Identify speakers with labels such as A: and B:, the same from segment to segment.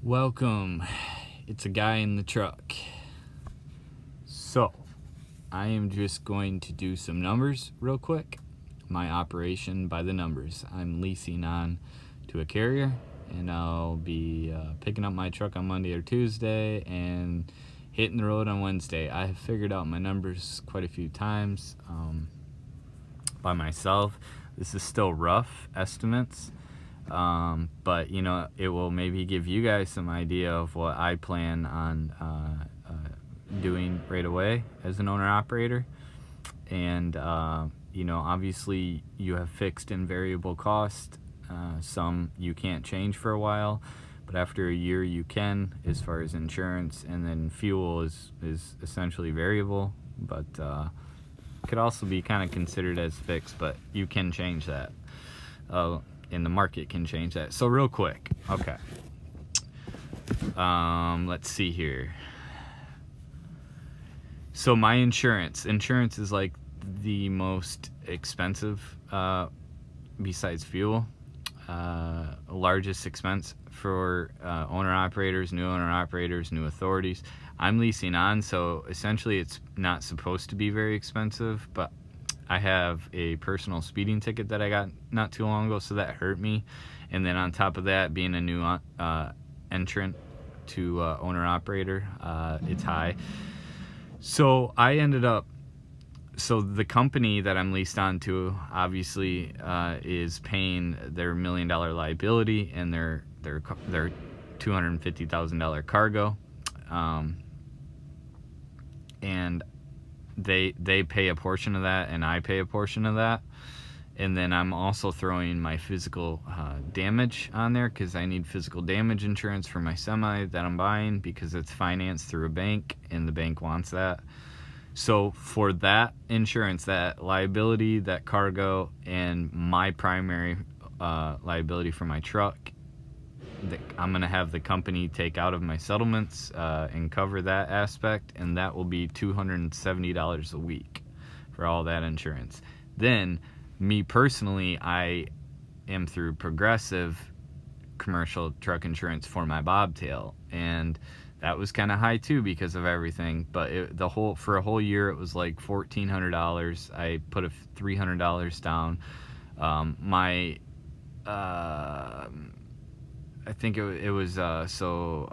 A: Welcome. It's a guy in the truck. So, I am just going to do some numbers real quick. My operation by the numbers. I'm leasing on to a carrier, and I'll be picking up my truck on Monday or Tuesday and hitting the road on Wednesday. I have figured out my numbers quite a few times by myself. This is still rough estimates. But you know, it will maybe give you guys some idea of what I plan on doing right away as an owner operator. And you know, obviously you have fixed and variable cost. Some you can't change for a while, but after a year you can, as far as insurance. And then fuel is essentially variable, but could also be kind of considered as fixed, but you can change that. And the market can change that. So real quick, okay. Let's see here. So my insurance is like the most expensive besides fuel. Largest expense for owner operators, new authorities. I'm leasing on, so essentially it's not supposed to be very expensive, but I have a personal speeding ticket that I got not too long ago, so that hurt me. And then on top of that, being a new entrant to owner-operator, it's high. So I ended up, so the company that I'm leased on to, obviously, is paying their $1 million liability and their $250,000 cargo. And they pay a portion of that, and I pay a portion of that. And then I'm also throwing my physical damage on there, because I need physical damage insurance for my semi that I'm buying, because it's financed through a bank and the bank wants that. So for that insurance, that liability, that cargo, and my primary liability for my truck, I'm going to have the company take out of my settlements and cover that aspect, and that will be $270 a week for all that insurance. Then, me personally, I am through Progressive commercial truck insurance for my bobtail, and that was kind of high too because of everything. But for a whole year, it was like $1,400. I put $300 down. I think it was hold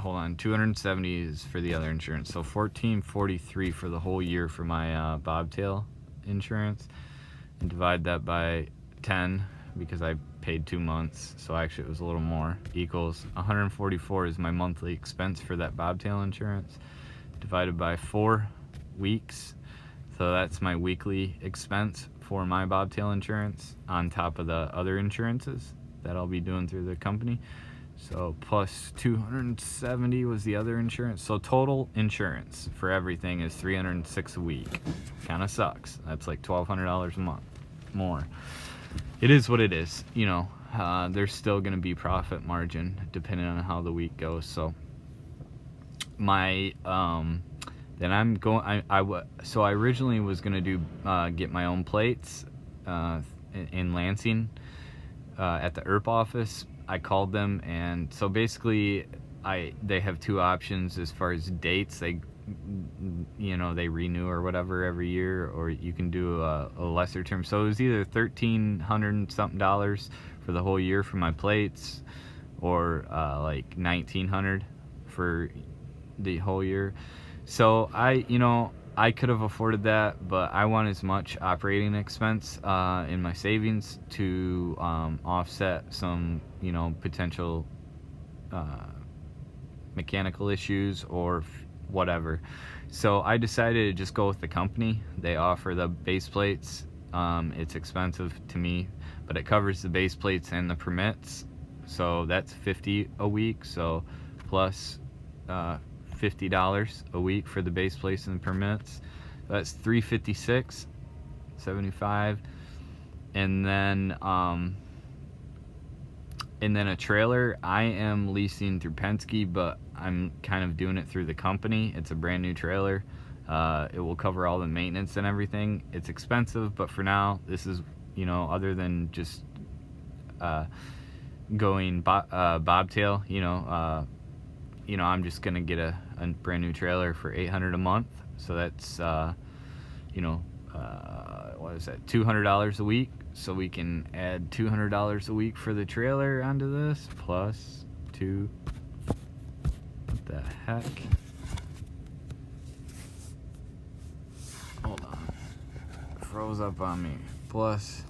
A: on, 270 is for the other insurance, so $1,443 for the whole year for my bobtail insurance, and divide that by 10 because I paid 2 months, so actually it was a little more, equals $144 is my monthly expense for that bobtail insurance, divided by 4 weeks, so that's my weekly expense for my bobtail insurance on top of the other insurances that I'll be doing through the company. So plus 270 was the other insurance. So total insurance for everything is $306 a week. Kind of sucks. That's like $1,200 a month more. It is what it is. You know, there's still going to be profit margin depending on how the week goes. So my then I'm going. So I originally was going to do get my own plates in Lansing. At the IRP office, I called them, and so basically they have 2 options as far as dates. They renew or whatever every year, or you can do a lesser term. So it was either $1,300 something for the whole year for my plates, or like $1,900 for the whole year. So I could have afforded that, but I want as much operating expense in my savings to offset some, potential mechanical issues or whatever. So I decided to just go with the company. They offer the base plates. It's expensive to me, but it covers the base plates and the permits. So that's $50 a week. So plus $50 a week for the base plates and the permits. That's $356.75, and then a trailer. I am leasing through Penske, but I'm kind of doing it through the company. It's a brand new trailer. It will cover all the maintenance and everything. It's expensive, but for now, this is, other than just going bobtail, I'm just gonna get a brand new trailer for $800 a month. So that's what is that, $200 a week. So we can add $200 a week for the trailer onto this, plus two. What the heck? Hold on. Froze up on me. Plus.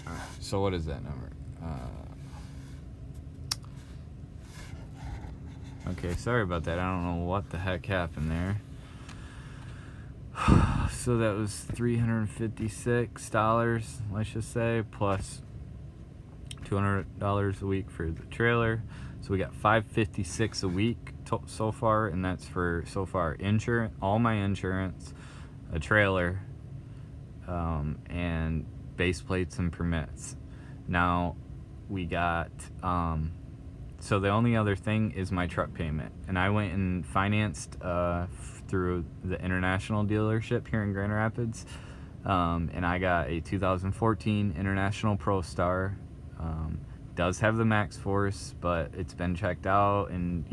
A: Alright, so what is that number? Okay, sorry about that. I don't know what the heck happened there. So that was $356, let's just say, plus $200 a week for the trailer. So we got $556 a week so far, and that's for so far insurance, all my insurance, a trailer, and base plates and permits. Now we got so the only other thing is my truck payment, and I went and financed through the International dealership here in Grand Rapids, and I got a 2014 International Pro Star. Does have the max force, but it's been checked out and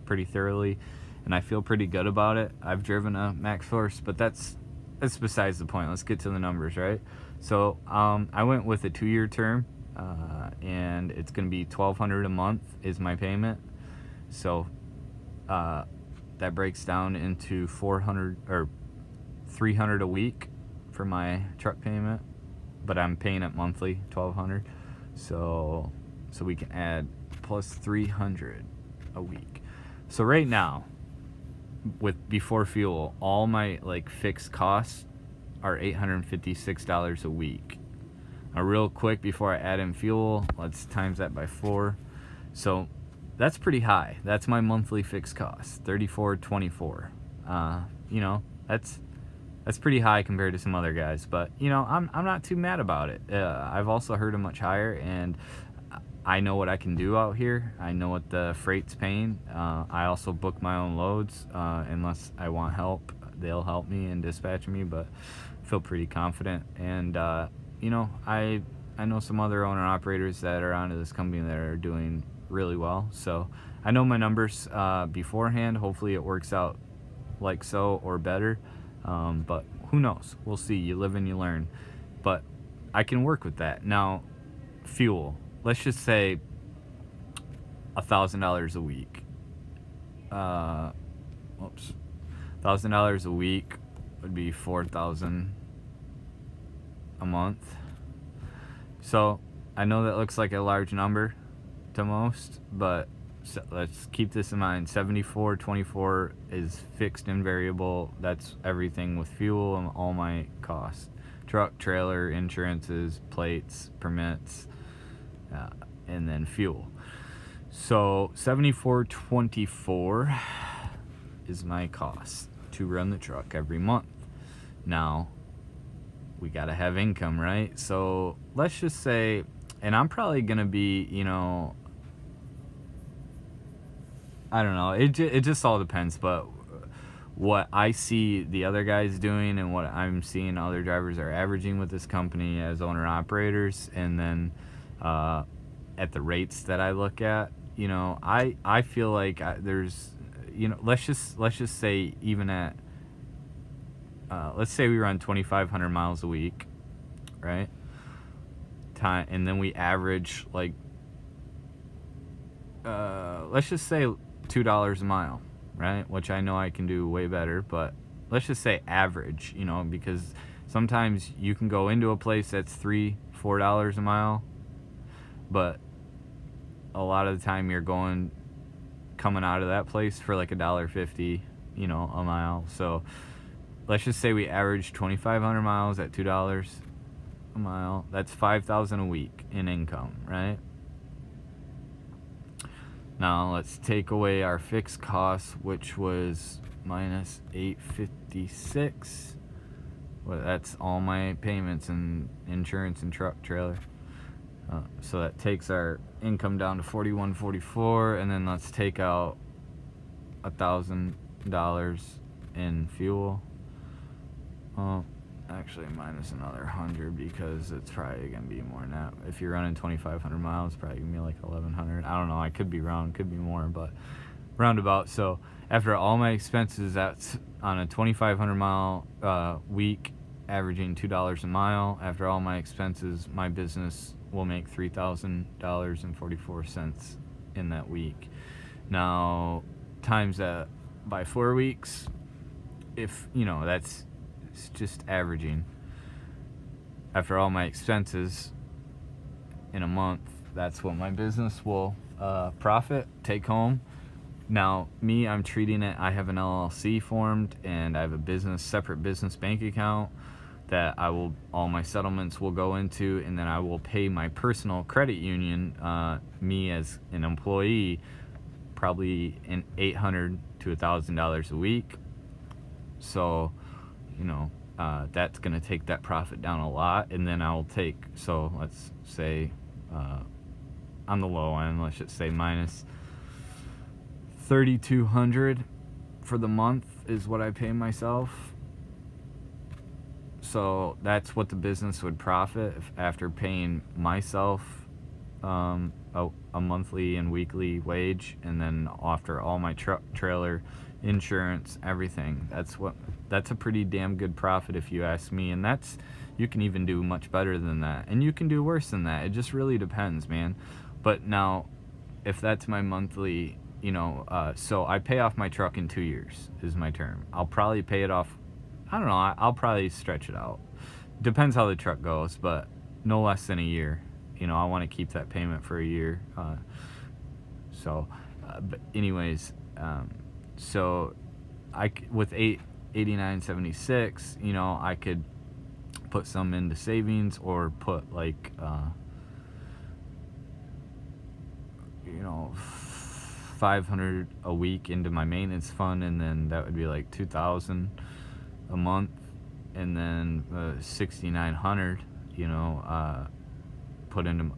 A: pretty thoroughly, and I feel pretty good about it. I've driven a max force, but that's besides the point. Let's get to the numbers, right? So I went with a 2-year term, and it's going to be $1,200 a month is my payment. So that breaks down into $400 or $300 a week for my truck payment, but I'm paying it monthly, $1,200. So we can add plus $300 a week. So right now, with before fuel, all my fixed costs are $856 a week. Now, real quick before I add in fuel, let's times that by 4. So that's pretty high. That's my monthly fixed cost, $34.24. That's pretty high compared to some other guys, but I'm not too mad about it. I've also heard them much higher, and I know what I can do out here. I know what the freight's paying. I also book my own loads. Unless I want help, they'll help me and dispatch me, but I feel pretty confident. And I know some other owner operators that are onto this company that are doing really well. So I know my numbers beforehand. Hopefully it works out like so or better. But who knows? We'll see. You live and you learn. But I can work with that. Now, fuel. Let's just say $1,000 a week. $1,000 a week would be $4,000 a month. So I know that looks like a large number to most, but let's keep this in mind. 74.24 is fixed and variable. That's everything with fuel and all my costs: truck, trailer, insurances, plates, permits, and then fuel. So 74.24 is my cost to run the truck every month. Now we gotta have income, right? So let's just say, and I'm probably gonna be, I don't know. It just all depends. But what I see the other guys doing and what I'm seeing other drivers are averaging with this company as owner operators, and then at the rates that I look at, I feel like there's, let's just say even at let's say we run 2,500 miles a week, right? And then we average let's just say $2 a mile, right? Which I know I can do way better, but let's just say average, because sometimes you can go into a place that's $3-4 a mile, but a lot of the time you're coming out of that place for $1.50, a mile. So let's just say we average 2,500 miles at $2 a mile. That's $5,000 a week in income, right? Now let's take away our fixed costs, which was minus $856. Well, that's all my payments and insurance and truck, trailer. So that takes our income down to $41.44, and then let's take out $1,000 in fuel. actually minus another 100 because it's probably gonna be more than that. If you're running 2,500 miles, it's probably gonna be like 1,100. I don't know, I could be wrong, could be more, but roundabout. So after all my expenses, that's on a 2,500 mile week, averaging $2 a mile. After all my expenses, my business will make $3,000.44 in that week. Now times that by 4 weeks, if you know, that's it's just averaging. After all my expenses in a month, that's what my business will profit, take home. Now me, I'm treating it, I have an LLC formed, and I have a separate business bank account that all my settlements will go into, and then I will pay my personal credit union, me as an employee, probably in $800 to $1,000 a week. So, you know, that's gonna take that profit down a lot, and then I'll take, so let's say, on the low end, let's just say minus 3,200 for the month is what I pay myself. So that's what the business would profit after paying myself a monthly and weekly wage, and then after all my truck, trailer, insurance, everything. That's a pretty damn good profit if you ask me, and you can even do much better than that, and you can do worse than that. It just really depends, man. But now, if that's my monthly, you know, so I pay off my truck in 2 years is my term. I'll probably pay it off, I don't know, I'll probably stretch it out. Depends how the truck goes, but no less than a year. You know, I want to keep that payment for a year. But anyways, so with 8976, you know, I could put some into savings, or put like, you know, 500 a week into my maintenance fund, and then that would be like 2,000 a month, and then 6,900, you know, put into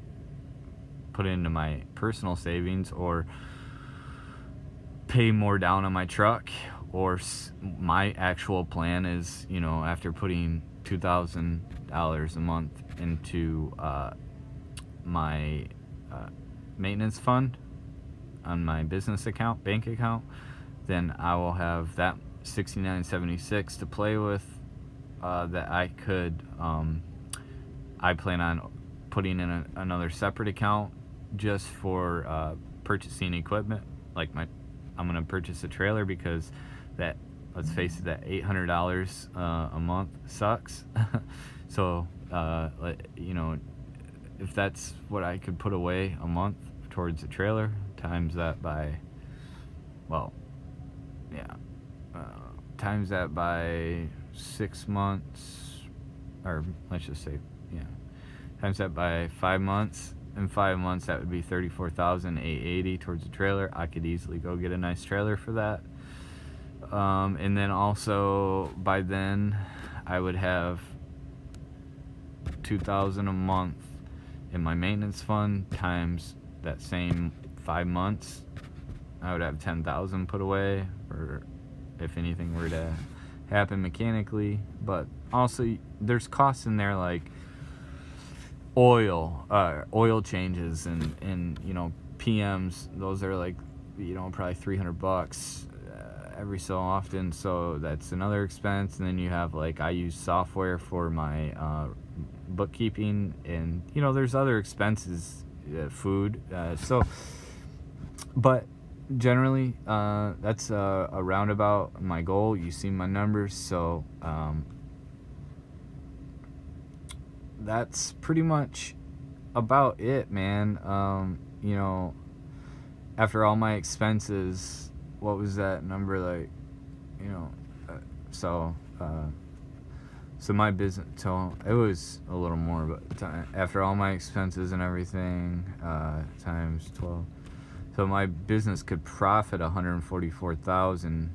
A: my personal savings, or pay more down on my truck. Or my actual plan is, you know, after putting $2,000 a month into my maintenance fund on my business account, bank account, then I will have that 6976 to play with, that I could I plan on putting in another separate account just for purchasing equipment. Like I'm gonna purchase a trailer, because that, let's face it, that $800 a month sucks. So you know, if that's what I could put away a month towards a trailer, times that by, well, yeah, times that by 6 months, or let's just say, yeah, times that by 5 months. In 5 months, that would be $34,880 towards a trailer. I could easily go get a nice trailer for that. And then also by then, I would have $2,000 a month in my maintenance fund, times that same 5 months. I would have $10,000 put away, or if anything were to happen mechanically. But also, there's costs in there like oil changes, and you know, PMs. Those are like, you know, probably $300 every so often, so that's another expense. And then you have, like, I use software for my bookkeeping, and you know, there's other expenses, food, so, but generally that's a roundabout my goal. You see my numbers, so that's pretty much about it, man. You know, after all my expenses, what was that number like? You know, so my business, so it was a little more, but after all my expenses and everything, times 12, so my business could profit $144,000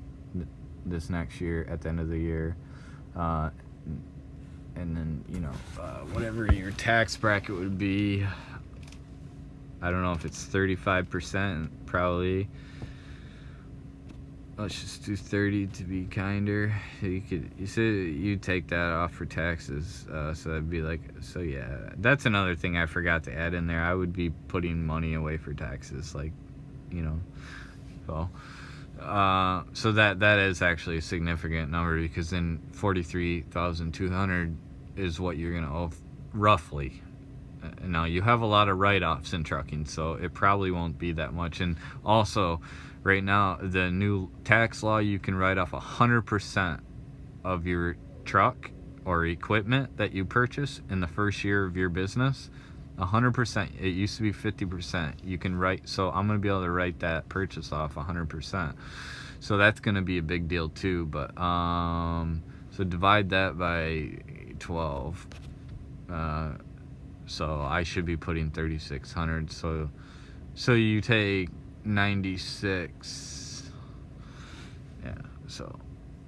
A: this next year at the end of the year. And then, you know, whatever your tax bracket would be, I don't know if it's 35%, probably. let's just do 30 to be kinder. You said you take that off for taxes, so that'd be like, so yeah, that's another thing I forgot to add in there. I would be putting money away for taxes, like, you know, so that is actually a significant number, because then 43,200 is what you're gonna owe roughly. Now you have a lot of write-offs in trucking, so it probably won't be that much. And also, right now, the new tax law, you can write off 100% of your truck or equipment that you purchase in the first year of your business. 100%. It used to be 50%. You can write, so I'm going to be able to write that purchase off 100%. So that's going to be a big deal too. But so divide that by 12. So I should be putting 3,600. So you take 96. Yeah. So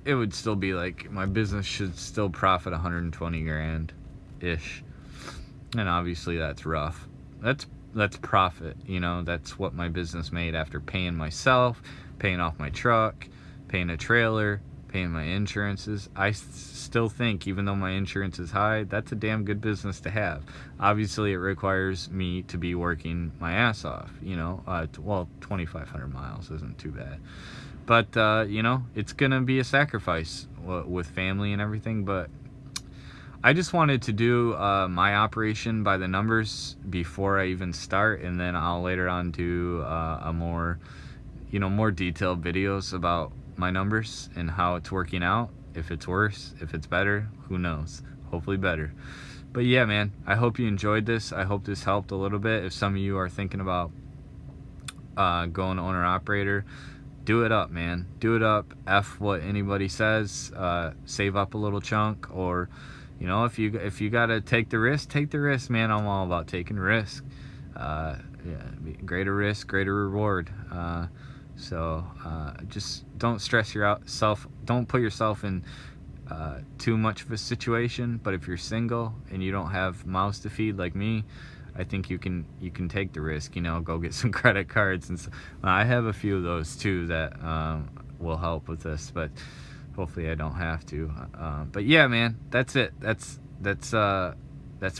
A: it would still be like, my business should still profit 120 grand ish. And obviously that's rough. That's profit, you know. That's what my business made after paying myself, paying off my truck, paying a trailer, paying my insurances. I still think, even though my insurance is high, that's a damn good business to have. Obviously it requires me to be working my ass off, you know. Well, 2,500 miles isn't too bad, but you know, it's gonna be a sacrifice with family and everything. But I just wanted to do my operation by the numbers before I even start, and then I'll later on do a more, you know, more detailed videos about my numbers and how it's working out. If it's worse, if it's better, who knows? Hopefully better. But yeah, man, I hope you enjoyed this. I hope this helped a little bit. If some of you are thinking about going owner-operator, do it up, man. Do it up. F what anybody says. Save up a little chunk, or you know, if you gotta take the risk, man. I'm all about taking risk. Yeah, greater risk, greater reward. So just don't stress yourself. Don't put yourself in too much of a situation. But if you're single and you don't have mouths to feed like me, I think you can take the risk. You know, go get some credit cards, and so, I have a few of those too that will help with this. But hopefully I don't have to. But yeah, man, that's it. That's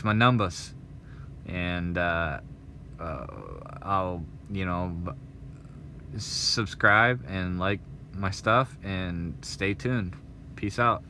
A: my numbers, and I'll, you know, subscribe and like my stuff, and stay tuned. Peace out.